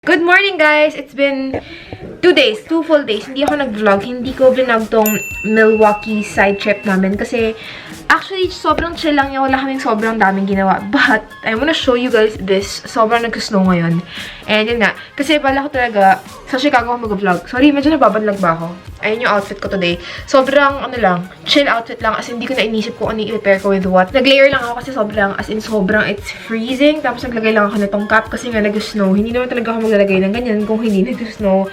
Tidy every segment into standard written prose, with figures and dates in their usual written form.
Good morning, guys! It's been 2 days, 2 full days. Hindi ako nag-vlog. Hindi ko vlog tong Milwaukee side trip namin kasi actually, sobrang chill lang niya. Wala kaming sobrang daming ginawa. But, I wanna show you guys this. Sobrang nag-snow ngayon. And yun nga, kasi pala ko talaga sa Chicago ako mag-vlog. Sorry, medyo nababadlag ba ako? Ayun yung outfit ko today. Sobrang, chill outfit lang. As in, hindi ko na inisip kung ano i-prepare ko with what. Nag-layer lang ako kasi sobrang, it's freezing. Tapos naglagay lang ako nitong cap kasi nga nag-snow. Hindi naman talaga ako maglalagay ng ganyan kung hindi nag-snow.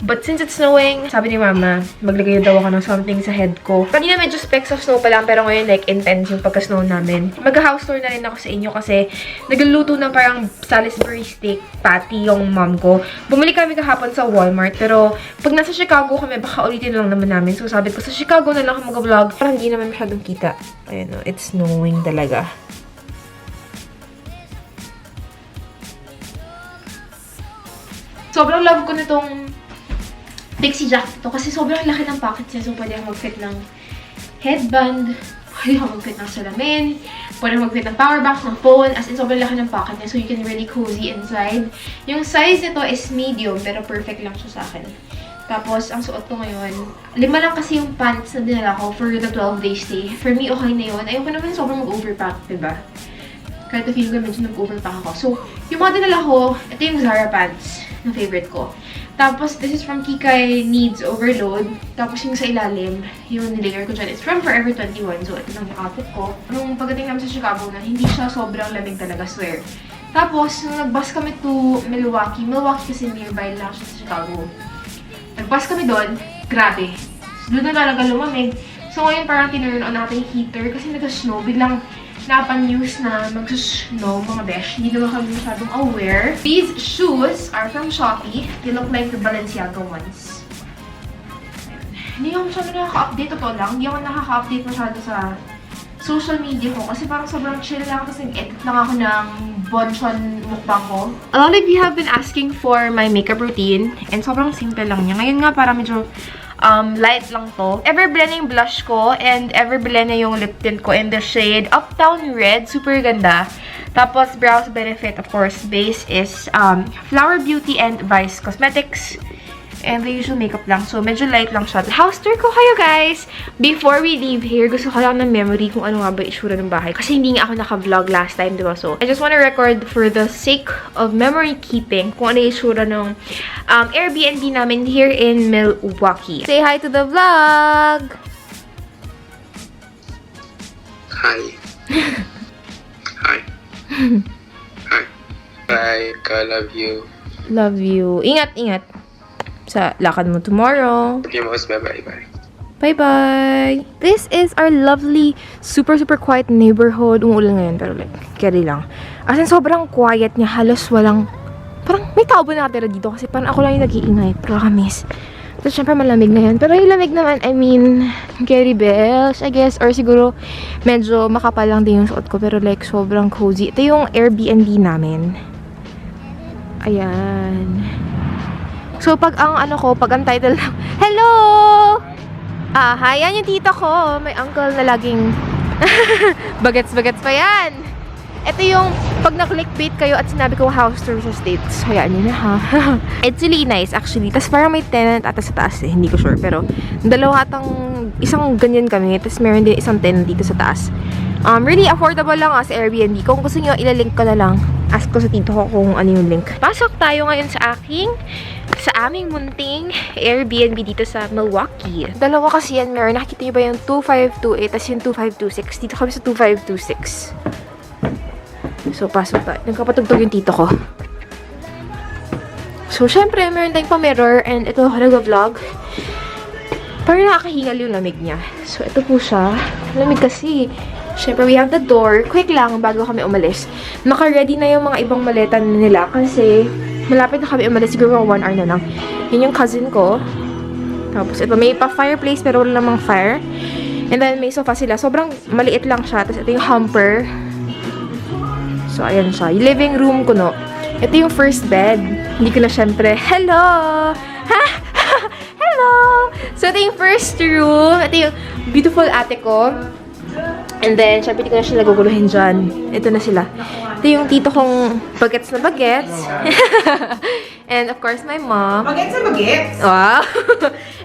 But since it's snowing, sabi ni mama, maglagay daw ako ng something sa head ko. Kanina medyo specks of snow pa lang, pero ngayon like intense yung pagka-snow namin. Mag-house tour na rin ako sa inyo kasi nagluluto ng parang Salisbury steak patty yung mom ko. Bumili kami kahapon sa Walmart, pero pag nasa Chicago kami, baka ulitin lang naman namin. So sabi ko, sa Chicago na lang ako mag-vlog. Parang hindi naman masyadong kita. Ayun o, it's snowing talaga. Sobrang love ko nitong Pixie jacket to kasi sobrang laki ng pocket niya. So, pwede ako mag-fit ng headband, pwede ako mag-fit ng salamin, pwede ako mag-fit ng power bank, ng phone. As in, sobrang laki ng pocket niya. So, you can really cozy inside. Yung size nito is medium, pero perfect lang siya sa akin. Tapos, ang suot ko ngayon, 5 lang kasi yung pants na dinala ko for the 12-day stay. For me, okay na yun. Ayoko naman sobrang mag-overpack, diba? Kahit na feel ko medyo nag-overpack ako. So, yung mga dinala ko, ito yung Zara pants na favorite ko. Tapos, this is from Kikay Needs Overload. Tapos, yung sa ilalim, yung nilayer ko dyan, it's from Forever 21. So, ito lang yung outfit ko. Nung pagdating namin sa Chicago na, hindi siya sobrang lamig talaga, swear. Tapos, nung nag-bus kami to Milwaukee kasi nearby lang siya sa Chicago. Nag-bus kami doon, grabe. Doon na talaga lumamig. So, ngayon parang tinurn on natin yung heater kasi nag-snow. Biglang napan-news na mag-snow, mga besh. Hindi naman kami masyadong aware. These shoes are from Shopee. They look like the Balenciaga ones. Hindi ako masyado nakaka-update. Totoo lang. Hindi ako nakaka-update masyado sa social media ko. Kasi parang sobrang chill lang. Kasi nag-edit lang ako ng bonchon mukbang ko. A lot of you have been asking for my makeup routine. And sobrang simple lang niya. Ngayon nga parang medyo light lang to. Ever blend yung blush ko and ever blend na yung lip tint ko in the shade Uptown Red. Super ganda. Tapos, Brows Benefit, of course, base is Flower Beauty and Vice Cosmetics. And the usual makeup lang. So, medyo light lang siya. House tour ko kayo, guys! Before we leave here, gusto ko lang ng memory kung ano nga ba itsura ng bahay. Kasi hindi nga ako naka-vlog last time, diba? So, I just wanna record for the sake of memory keeping kung ano yung itsura ng Airbnb namin here in Milwaukee. Say hi to the vlog! Hi. Hi. Hi. Bye. I love you. Love you. Ingat, ingat. Sa lakad mo tomorrow. Love you most. Bye-bye. Bye. Bye-bye! This is our lovely, super quiet neighborhood. Umuulan ngayon, pero like, carry lang. As in, sobrang quiet niya. Halos walang, parang may tao ba nakatira dito? Kasi parang ako lang yung nag-iingay. Promise. Tapos, syempre, malamig na yan. Pero yung lamig naman, I mean, carry bells, I guess. Or siguro, medyo makapal lang din yung suot ko. Pero like, sobrang cozy. Ito yung Airbnb namin. Ayan. So, pag ang title lang, hello! Hi, yan yung tita ko. May uncle na laging bagets pa yan. Ito yung, pag na-clickbait kayo at sinabi ko house tour sa States, hayaan nyo na ha. It's really nice actually. Tapos parang may tenant ata sa taas eh. Hindi ko sure. Pero, isang ganyan kami. Tapos meron din isang tenant dito sa taas. Really affordable lang sa Airbnb. Kung gusto nyo, ilalink ko na lang. Ask ko sa tito ko kung ano yung link. Pasok tayo ngayon sa aming munting Airbnb dito sa Milwaukee. Dalawa kasi yan, meron. Nakikita nyo ba yung 2528 tas yung 2526? Dito kami sa 2526. So, pasok tayo. Nagkapatugtog yung tito ko. So, syempre, meron tayong pa-mirror and ito, nag-vlog. Parang nakakahingal yung lamig niya. So, ito po siya. Lamig kasi. Syempre, we have the door. Quick lang, bago kami umalis. Naka-ready na yung mga ibang maleta nila kasi malapit na kami umalis. Siguro 1 hour na lang. Yun yung cousin ko. Tapos, ito, may pa-fireplace pero wala namang fire. And then, may sofa sila. Sobrang maliit lang siya. Tapos, ito yung hamper. So, ayan siya. Yung living room ko, no. Ito yung first bed. Hindi ko na syempre, hello! Ha? Hello! So, ito yung first room. Ito yung beautiful ate ko. And then, syempre, hindi ko na siya naguguluhin dyan. Ito na sila. Ito yung tito kong bagets na bagets. And of course, my mom. Magets na magets. Wow!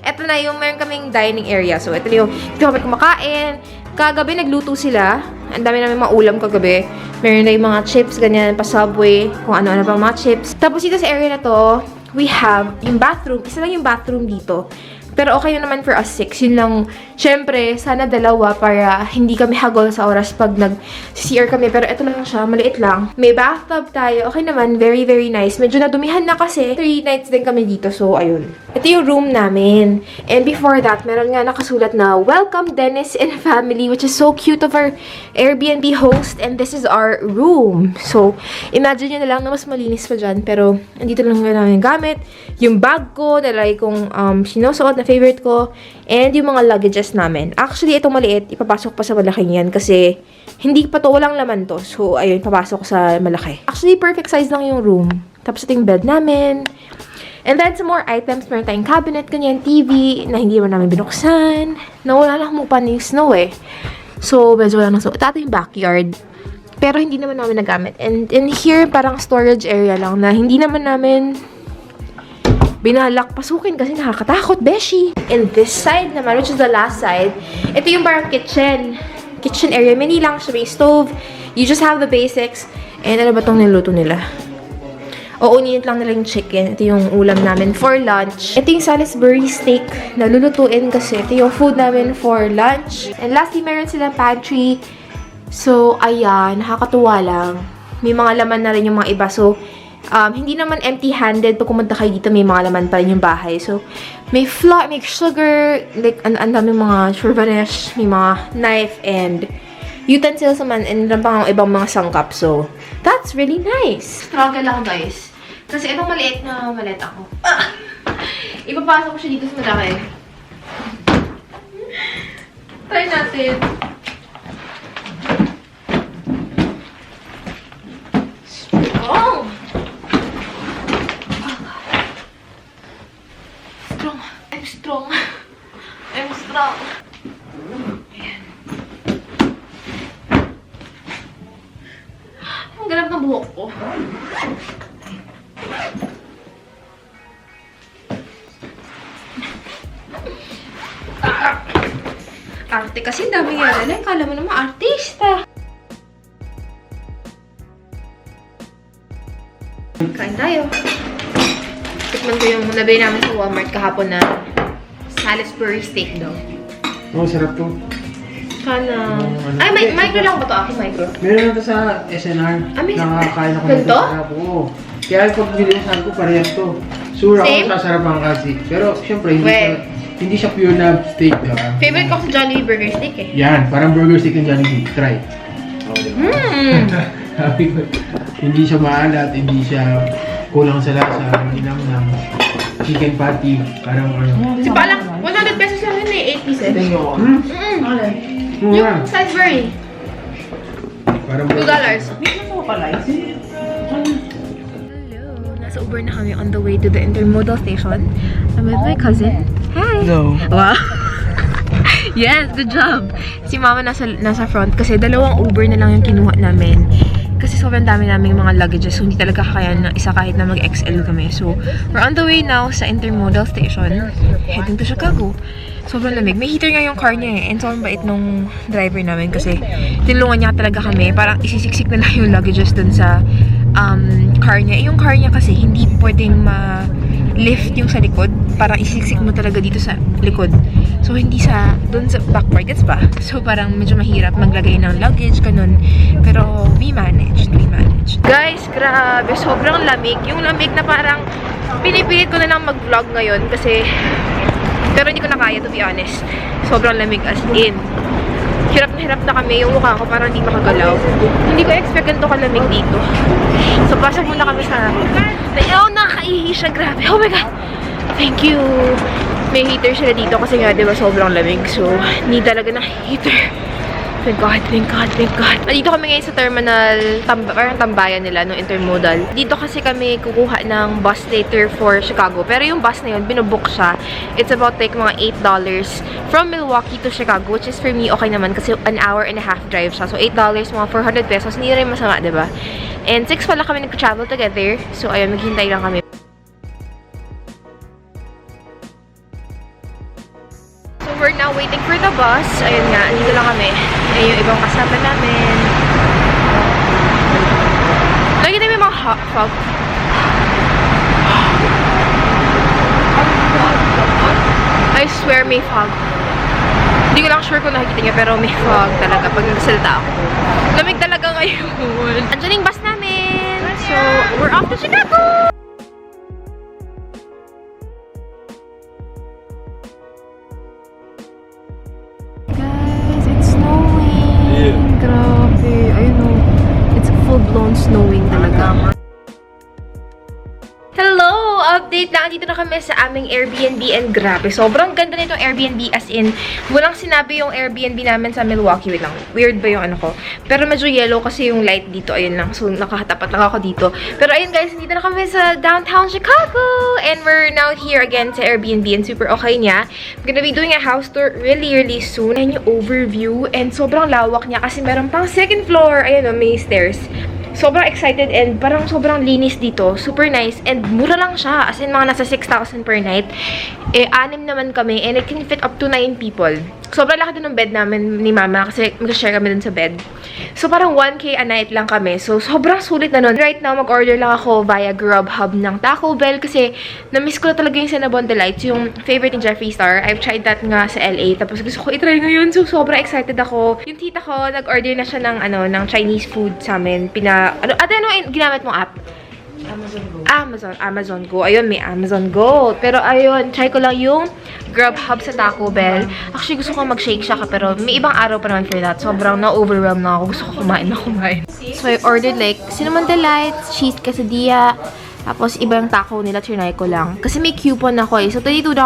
Ito na yung meron kaming dining area. So, ito na yung dito kami kumakain. Kagabi, nagluto sila. Ang dami namin mga ulam kagabi. Meron na yung mga chips, ganyan, pa Subway. Kung ano-ano pa mga chips. Tapos dito sa area na to, we have yung bathroom. Isa lang yung bathroom dito. Pero okay na naman for us 6. Yun lang, syempre, sana dalawa para hindi kami hagol sa oras pag nag-CR kami. Pero ito lang siya, maliit lang. May bathtub tayo. Okay naman, very, very nice. Medyo nadumihan na kasi. 3 nights din kami dito. So, ayun. Ito yung room namin. And before that, meron nga nakasulat na, Welcome Dennis and family, which is so cute of our Airbnb host. And this is our room. So, imagine nyo na lang na mas malinis pa dyan. Pero, andito lang namin gamit. Yung bag ko, nalagay kong sinusuot na favorite ko, and yung mga luggages namin. Actually, itong maliit, ipapasok pa sa malaking yan kasi hindi pa to, walang laman to. So, ayun, papasok sa malaki. Actually, perfect size lang yung room. Tapos ito yung bed namin. And then, some more items. Meron tayong cabinet, ganyan, TV, na hindi naman namin binuksan. Nawala na humupan yung snow eh. So, medyo wala na snow. Ito yung backyard. Pero hindi naman namin nagamit. And in here, parang storage area lang na hindi naman namin binalak pasukin kasi nakakatakot, beshi. And this side naman, which is the last side, ito yung parang kitchen area. Mini lang siya, may stove. You just have the basics. And ano ba itong niluto nila? Oo, ninit lang nila yung chicken. Ito yung ulam namin for lunch. Ito yung Salisbury steak na lulutuin kasi ito yung food namin for lunch. And lastly, meron silang pantry. So, ayan, nakakatuwa lang. May mga laman na rin yung mga iba. So, hindi naman empty-handed. Pag pumunta kayo dito, may mga laman pa rin yung bahay. So, may flour, may sugar, like, ang daming mga churvanesh, may mga knife, and utensils naman, and pang ibang mga sangkap. So, that's really nice. Struggle ako, guys. Kasi itong maliit na malet ako. Ipapasok ko siya dito sa malaki. Try natin. Strong! Strong. I'm strong. Ayan. Ang galap ng buhok ko. Arte kasi dami yan. Kala mo naman artista. Kain tayo. Tikman ko yung nabili namin sa Walmart kahapon na Salisbury steak daw. Oo, sarap to. Sana. Ay, micro lang ba to? Ako micro. Meron na to sa SNR. May nakakain ako ganito? nito. Sarap, oo. Kaya pag bilisan ko, parehas to. Sure ako Same? sasarapan kasi. Pero syempre, hindi siya pure na steak, diba? Favorite ko sa Jollibee Burger Steak eh. Yan, parang burger steak yung Jollibee. Try. Sabi ko, hindi siya maalat, hindi siya kulang sa lasa, hindi lang chicken patty, parang ano. Kasi palang 100 pesos lang yun eh, 8 pieces. Oo nga. Yung Salisbury, Parang $2. Hindi mo pala. Hello, nasa Uber na kami on the way to the intermodal station. I'm with my cousin. Hi! No. Wow! Yes, good job! Si mama nasa front kasi dalawang Uber na lang yung kinuha namin. Kasi sobrang dami naming mga luggages, so hindi talaga kakayanan ng isa kahit na mag-XL kami. So, we're on the way now sa intermodal station, heading to Chicago. Sobrang lamig. May heater nga yung car niya eh. And sobrang bait nung driver namin kasi tinulungan niya talaga kami. Parang isisiksik na lang yung luggages dun sa car niya. Yung car niya kasi hindi pwedeng ma-lift yung sa likod. Parang isisiksik mo talaga dito sa likod. So, hindi dun sa back part, gets ba? So, parang medyo mahirap maglagay ng luggage, ganun. Pero, we managed. Guys, grabe. Sobrang lamig. Yung lamig na parang pinipilit ko na lang mag-vlog ngayon kasi pero hindi ko na kaya, to be honest. Sobrang lamig as in. Hirap na kami. Yung mukha ko parang hindi makagalaw. Hindi ko expect ganito kalamig dito. So, pasok muna kami sa ayaw, nakakaihi siya. Grabe. Oh my God. Thank you. May heater sila dito kasi nga, diba, sobrang lamig. So, need talaga ng heater. Thank God. Dito kami ngayon sa terminal, parang tambayan nila, no, intermodal. Dito kasi kami kukuha ng bus later for Chicago. Pero yung bus na yun, binubook siya. It's about like mga $8 from Milwaukee to Chicago, which is for me, okay naman kasi 1.5 hours drive siya. So, $8, mga 400 pesos. Hindi rin masama, diba? And 6 pala kami nag-travel together. So, ayun, maghintay lang kami. now waiting for the bus. Ayun nga, dito lang kami. Ayun yung ibang kasama namin. Nakikita mo yung mga fog. I swear may fog. Hindi ko lang sure kung nakikita niya, pero may fog talaga pag nagsalita ako. Lamig talaga ngayon. Andiyan yung bus namin. So, we're off to Chicago! Guys, it's snowing. Grabe. Ayun o. It's full-blown snowing talaga. Hello! Update lang. Dito na kami sa aming Airbnb and grabe. Sobrang ganda nitong Airbnb as in, walang sinabi yung Airbnb namin sa Milwaukee. Wait lang. Weird ba yung ano ko? Pero medyo yellow kasi yung light dito. Ayun lang. So, nakahatapat lang ako dito. Pero ayun guys, dito na kami sa downtown Chicago. And we're now here again sa Airbnb and super okay niya. I'm gonna be doing a house tour really soon. Ayan yung overview and sobrang lawak niya kasi meron pang second floor. Ayun o, may stairs. Sobrang excited and parang sobrang linis dito. Super nice. And mura lang siya. As in, mga nasa 6,000 per night. Eh, 6 naman kami. And it can fit up to 9 people. Sobrang laki din ng bed namin ni Mama. Kasi mag-share kami dun sa bed. So, parang 1K a night lang kami. So, sobrang sulit na nun. Right now, mag-order lang ako via Grubhub ng Taco Bell. Kasi, na-miss ko na talaga yung Cinnabon Delights. Yung favorite ni Jeffree Star. I've tried that nga sa LA. Tapos, gusto ko i-try ngayon. So, sobrang excited ako. Yung tita ko, nag-order na siya ng, ng Chinese food sa amin. Ano ginamit mong app? Amazon Go. Ayun, may Amazon Go. Pero ayun, try ko lang yung Grubhub sa Taco Bell. Actually, gusto ko mag-shake shack pero may ibang araw pa naman for that. Sobrang na-overwhelm na ako. Gusto ko kumain. So, I ordered like cinnamon delights, cheese quesadilla, tapos ibang taco nila, trinay ko lang. Kasi may coupon ako eh. So, $22.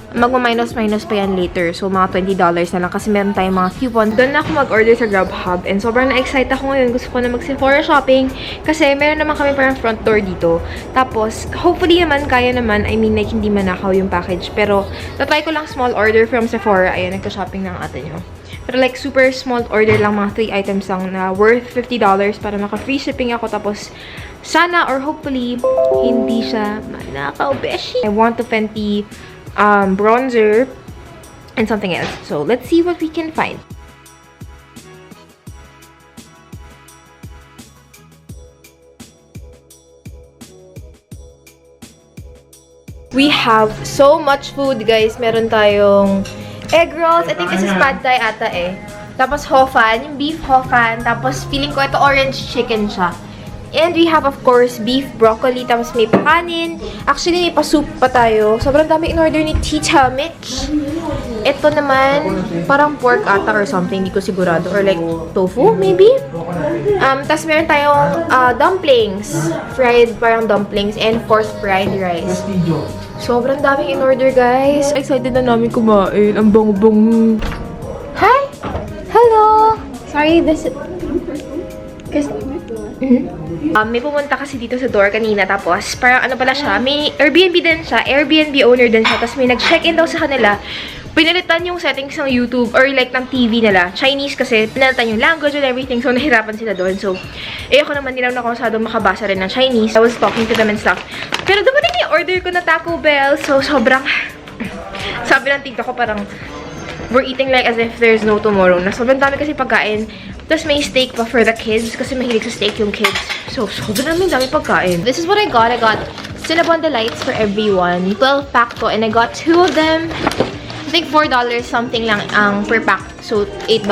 Magma-minus pa yan later. So, mga $20 na lang kasi meron tayong mga coupon. Doon na ako mag-order sa Grubhub. And sobrang na-excite ako ngayon. Gusto ko na mag-Sephora shopping. Kasi meron naman kami parang front door dito. Tapos, hopefully naman, kaya naman. I mean, like, hindi manakaw yung package. Pero, natry ko lang small order from Sephora. Ayun, nagka-shopping ng ate nyo. Pero like, super small order lang. Mga 3 items lang na worth $50 para maka-free shipping ako. Tapos, sana or hopefully, hindi siya manakaw, beshi. I want to Fenty bronzer and something else. So let's see what we can find. We have so much food, guys. Meron tayong egg rolls. I think this is pad thai ata eh. Tapos hofan, yung beef hofan. Tapos feeling ko ito orange chicken siya. And we have, of course, beef broccoli, tapos may pakanin. Actually, may pa-soup pa tayo. Sobrang dami in-order ni Tita Mitch. Ito naman, parang pork ata or something. Hindi ko sigurado. Or like, tofu, maybe? Tapos meron tayong dumplings. Fried, parang dumplings. And forced fried rice. Sobrang daming in-order, guys. Excited na namin kumain. Ang bango-bango. Hi! Hello! Sorry, this... may pumunta kasi dito sa door kanina, tapos parang ano pala siya, may Airbnb din siya, Airbnb owner din siya, tapos may nag-check-in daw sa kanila, pinalitan yung settings ng YouTube or like ng TV nila, Chinese kasi, pinalitan yung language and everything, so nahirapan sila doon. So, ako naman, hindi lang ako masyadong makabasa rin ng Chinese. I was talking to them and stuff. Pero dumating yung order ko na Taco Bell, so sobrang, sabi ng tita ko parang, we're eating like as if there's no tomorrow. Na sobrang dami kasi pagkain. Tapos may steak pa for the kids kasi mahilig sa steak yung kids. So, sobrang dami pagkain. This is what I got. I got Cinnabon Delights for everyone. 12-pack to and I got 2 of them. I think $4 something lang ang per pack. So, $8.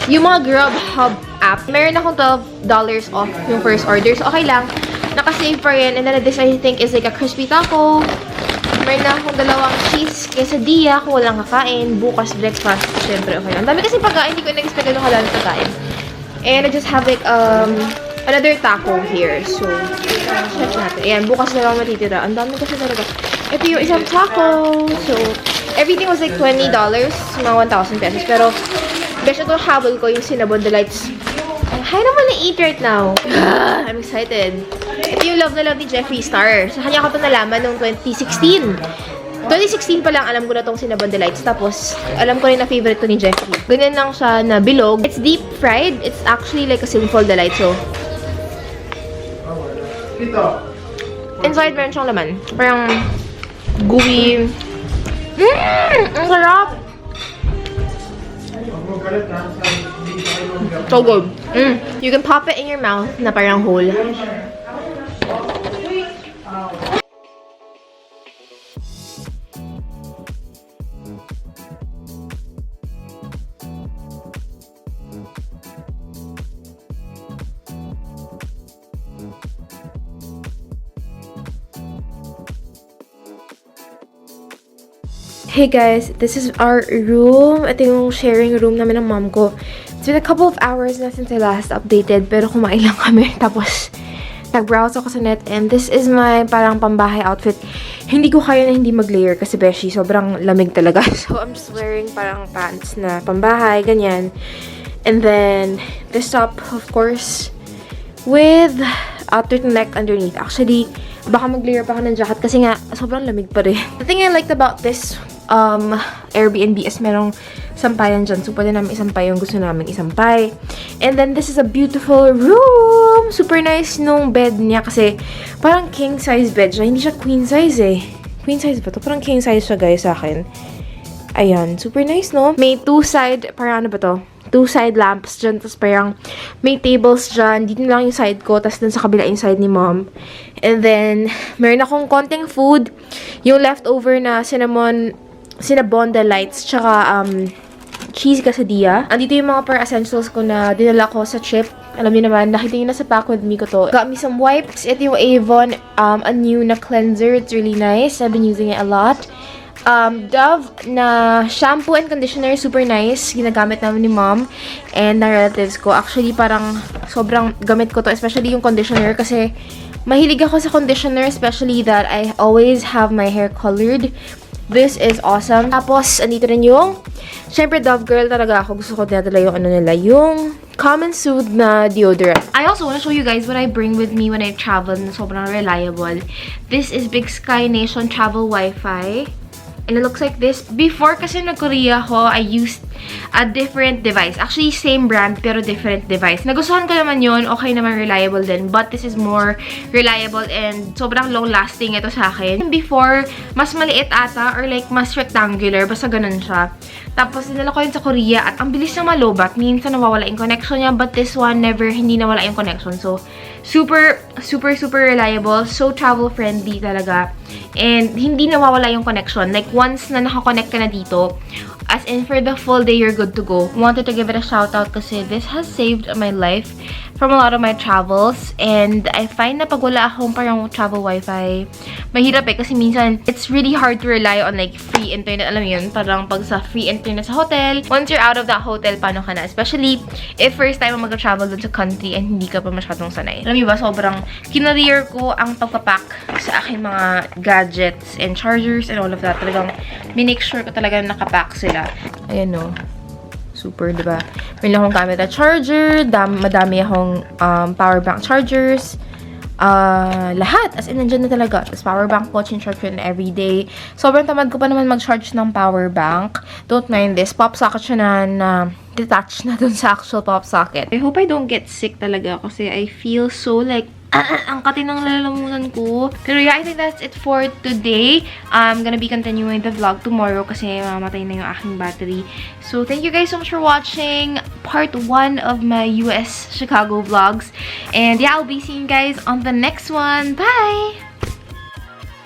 Yung mga Grubhub app, meron akong $12 off yung first order. So, okay lang. Naka-save pa rin. And then this I think is like a crispy taco. Meron na akong 2 cheese quesadilla kung walang kakain. Bukas breakfast. Siyempre, okay. Ang dami kasi pagkain. Hindi ko in-expect na kadami pagkain. And I just have like, another taco here. So, check natin. Ayan, bukas na lang matitira. Ang dami kasi talaga. Ito yung isang taco. So, everything was like $20. Mga 1,000 pesos. Pero, best ito habol ko yung Cinnabon Delights. I don't wanna eat right now. I'm excited. Ito yung love na love ni Jeffree Star. Sa kanya ko ito nalaman noong 2016. 2016 pa lang alam ko na itong Cinnabon Delights. Tapos, alam ko rin na favorite to ni Jeffree. Ganyan lang siya na bilog. It's deep fried. It's actually like a simple delight. So, inside meron siyang laman. Parang gooey. Ang sarap! Balot ha, hindi pa kayo mag- So good. You can pop it in your mouth na parang whole. Hey guys, this is our room. Ito yung sharing room namin ng mom ko. It's been a couple of hours na since I last updated, pero kumain lang kami. Tapos, nag-browse ako sa net, and this is my parang pambahay outfit. Hindi ko kaya na hindi mag-layer kasi beshi, sobrang lamig talaga. So, I'm just wearing parang pants na pambahay, ganyan. And then, this top, of course, with turtleneck underneath. Actually, baka mag-layer pa ako ng jacket kasi nga, sobrang lamig pa rin. The thing I liked about this Airbnb is merong sampayan dyan. So, pwede namin isampay yung gusto namin isampay. And then, this is a beautiful room! Super nice nung bed niya kasi parang king size bed siya. Hindi siya queen size eh. Queen size ba to? Parang king size siya guys sa akin. Ayan. Super nice, no? May parang ano ba to? 2 side lamps dyan. Tapos parang may tables dyan. Dito lang yung side ko. Tapos dun sa kabila yung side ni mom. And then, meron akong konting food. Yung leftover na Cinnabon delights, tsaka cheese quesadilla. Andito yung mga essentials ko na dinala ko sa trip. Alam niyo naman, nakita niyo na sa pack with me ko to. Got me some wipes. Ito yung Avon, a new na cleanser. It's really nice. I've been using it a lot. Dove na shampoo and conditioner. Super nice. Ginagamit namin ni mom and na relatives ko. Actually, parang sobrang gamit ko to. Especially yung conditioner kasi mahilig ako sa conditioner. Especially that I always have my hair colored. This is awesome. Tapos, andito rin yung, syempre, Dove girl talaga ako. Gusto ko dinadala yung ano nila, yung Common Soothe na deodorant. I also want to show you guys what I bring with me when I travel na sobrang reliable. This is Big Sky Nation Travel Wi-Fi. And it looks like this. Before kasi nag-Korea ako, I used a different device. Actually, same brand, pero different device. Nagustuhan ko naman yun. Okay naman, reliable din. But this is more reliable and sobrang long-lasting ito sa akin. Before, mas maliit ata or like mas rectangular. Basta ganun siya. Tapos, dinala ko yun sa Korea at ang bilis na malobat. Minsan nawawala yung connection niya. But this one, never, hindi nawala yung connection. So, super reliable. So, travel-friendly talaga. And, hindi nawawala yung connection. Like, once na nakakonect ka na dito, as in for the full day, you're good to go. Wanted to give it a shout out kasi this has saved my life from a lot of my travels. And I find na pag wala akong parang travel wifi, mahirap eh. Kasi minsan, it's really hard to rely on like free internet. Alam mo yun, parang pag sa free internet sa hotel, once you're out of that hotel, paano ka na? Especially if first time mo mag-travel dun sa country and hindi ka pa masyadong sanay. Alam mo ba, sobrang kinarier ko ang pagpapack sa akin mga gadgets and chargers and all of that. Talagang minake sure ko talaga nakapack sila. Ayan no. Super, diba? May akong gamit na charger, madami akong power bank chargers, lahat. As in, nandyan na talaga. Tapos power bank ko, charge yun every day. Sobrang tamad ko pa naman mag-charge ng power bank. Don't mind this. Pop socket siya na detached na dun sa actual pop socket. I hope I don't get sick talaga kasi I feel so like ang kati ng lalamunan ko. Pero yeah, I think that's it for today. I'm gonna be continuing the vlog tomorrow kasi mamatay na yung aking battery. So, thank you guys so much for watching part 1 of my US Chicago vlogs. And yeah, I'll be seeing you guys on the next one. Bye!